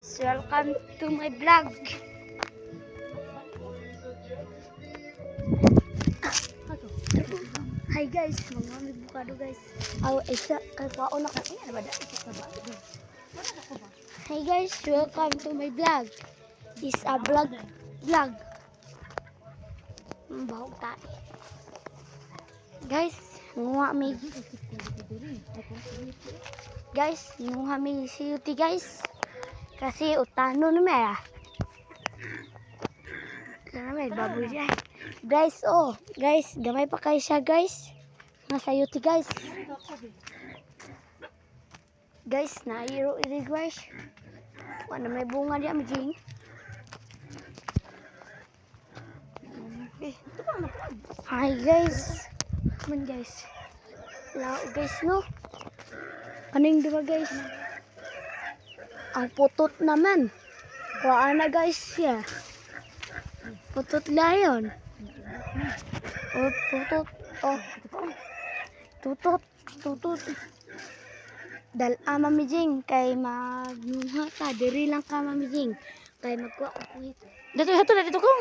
Welcome to my vlog. Hi guys, mga bukado guys. Aw, isa kay paon ako. Ano ba dai sa ba? Hi guys, welcome to my vlog. Is a vlog. Bahog tayo. Guys, nguha mi. Guys, nguha mi siyuti guys. Kasi utano na may Sana may baboy siya. Guys, oh. Guys, gamay pa kayo siya, guys. Nasa yuti, guys. Guys, nairo iri, guys. Ano may bunga diya, mijing. Hi, guys. Man, guys. Lao, guys, no? Kaning diba, guys? Ang putot naman. Kuha na, guys, siya. Putot lion. Oh, putot. Oh. Tutot. Mamijing kay magnuha ta. Diri lang ka mamijing. Kay magkuha ko kuhit. Dito ko.